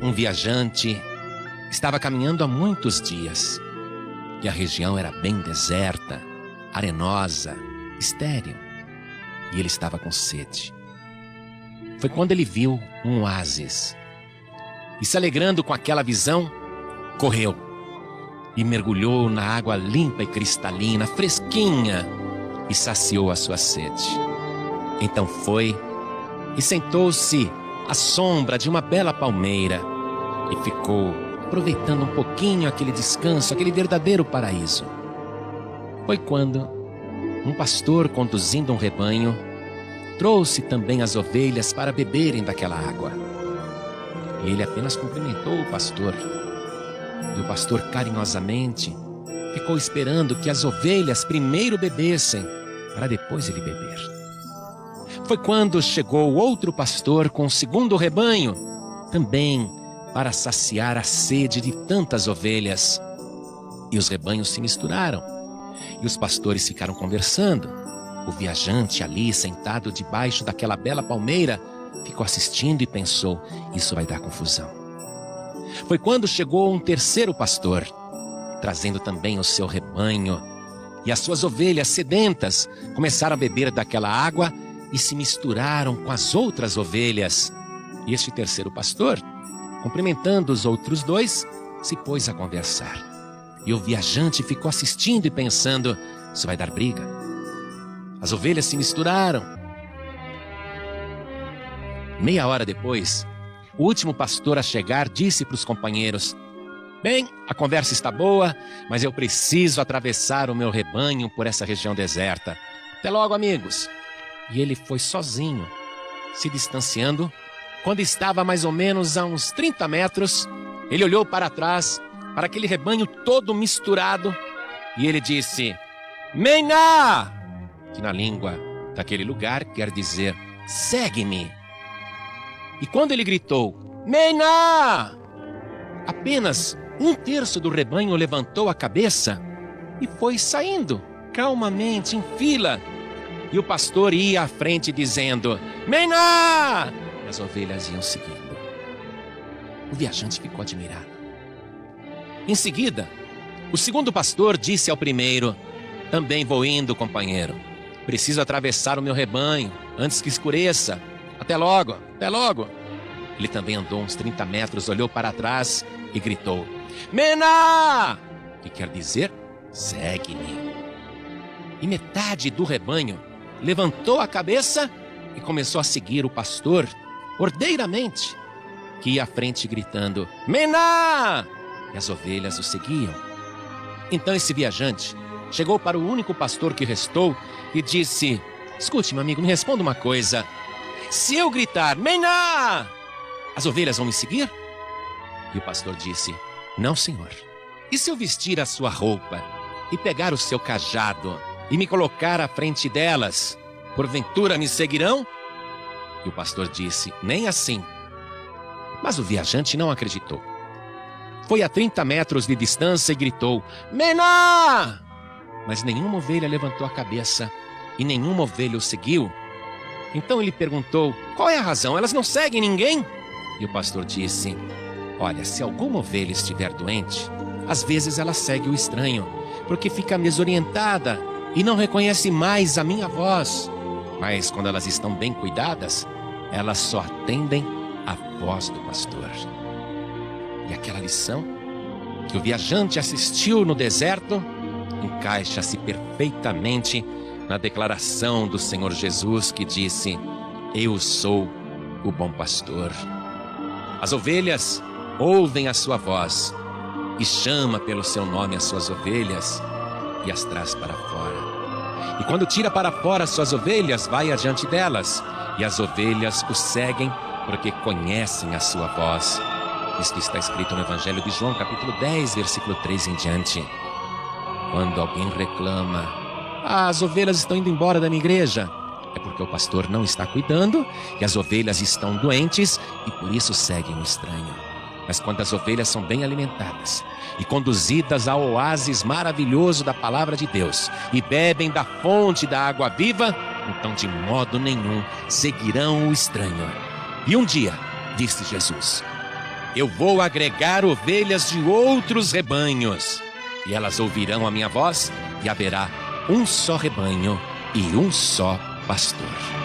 Um viajante estava caminhando há muitos dias e a região era bem deserta, arenosa, estéril, e ele estava com sede. Foi quando ele viu um oásis e, se alegrando com aquela visão, correu e mergulhou na água limpa e cristalina, fresquinha, e saciou a sua sede. Então foi e sentou-se à sombra de uma bela palmeira e ficou aproveitando um pouquinho aquele descanso, aquele verdadeiro paraíso. Foi quando um pastor, conduzindo um rebanho, trouxe também as ovelhas para beberem daquela água. E ele apenas cumprimentou o pastor. E o pastor carinhosamente ficou esperando que as ovelhas primeiro bebessem, para depois ele beber. Foi quando chegou outro pastor com o segundo rebanho, também para saciar a sede de tantas ovelhas. E os rebanhos se misturaram, e os pastores ficaram conversando. O viajante ali, sentado debaixo daquela bela palmeira, ficou assistindo e pensou: isso vai dar confusão. Foi quando chegou um terceiro pastor, trazendo também o seu rebanho, e as suas ovelhas sedentas começaram a beber daquela água e se misturaram com as outras ovelhas. E este terceiro pastor, cumprimentando os outros dois, se pôs a conversar. E o viajante ficou assistindo e pensando: isso vai dar briga. As ovelhas se misturaram. Meia hora depois, o último pastor a chegar disse para os companheiros: bem, a conversa está boa, mas eu preciso atravessar o meu rebanho por essa região deserta. Até logo, amigos. E ele foi sozinho, se distanciando. Quando estava mais ou menos a uns 30 metros, ele olhou para trás, para aquele rebanho todo misturado, e ele disse: Mená! Que na língua daquele lugar quer dizer: segue-me. E quando ele gritou: Mená! Apenas um terço do rebanho levantou a cabeça e foi saindo calmamente em fila. E o pastor ia à frente dizendo: Mená! E as ovelhas iam seguindo. O viajante ficou admirado. Em seguida, o segundo pastor disse ao primeiro: também vou indo, companheiro. Preciso atravessar o meu rebanho antes que escureça. Até logo, até logo. Ele também andou uns 30 metros, olhou para trás e gritou: Mená! Que quer dizer: segue-me. E metade do rebanho levantou a cabeça e começou a seguir o pastor ordeiramente, que ia à frente gritando: Mená! E as ovelhas o seguiam. Então esse viajante chegou para o único pastor que restou e disse: escute, meu amigo, me responda uma coisa. Se eu gritar Mená, as ovelhas vão me seguir? E o pastor disse: não, senhor. E se eu vestir a sua roupa e pegar o seu cajado e me colocar à frente delas, porventura me seguirão? E o pastor disse: nem assim. Mas o viajante não acreditou. Foi a 30 metros de distância e gritou: Mená! Mas nenhuma ovelha levantou a cabeça e nenhuma ovelha o seguiu. Então ele perguntou: qual é a razão? Elas não seguem ninguém? E o pastor disse: olha, se alguma ovelha estiver doente, às vezes ela segue o estranho, porque fica desorientada e não reconhece mais a minha voz. Mas quando elas estão bem cuidadas, elas só atendem a voz do pastor. E aquela lição que o viajante assistiu no deserto encaixa-se perfeitamente na declaração do Senhor Jesus, que disse: eu sou o bom pastor. As ovelhas ouvem a sua voz e chama pelo seu nome as suas ovelhas e as traz para fora. E quando tira para fora as suas ovelhas, vai adiante delas, e as ovelhas o seguem porque conhecem a sua voz. Isto está escrito no Evangelho de João, capítulo 10, versículo 3 em diante. Quando alguém reclama: as ovelhas estão indo embora da minha igreja, é porque o pastor não está cuidando e as ovelhas estão doentes e por isso seguem o estranho. Mas quando as ovelhas são bem alimentadas e conduzidas ao oásis maravilhoso da palavra de Deus e bebem da fonte da água viva, então de modo nenhum seguirão o estranho. E um dia, disse Jesus, Eu vou agregar ovelhas de outros rebanhos, e elas ouvirão a minha voz, e haverá um só rebanho e um só pastor.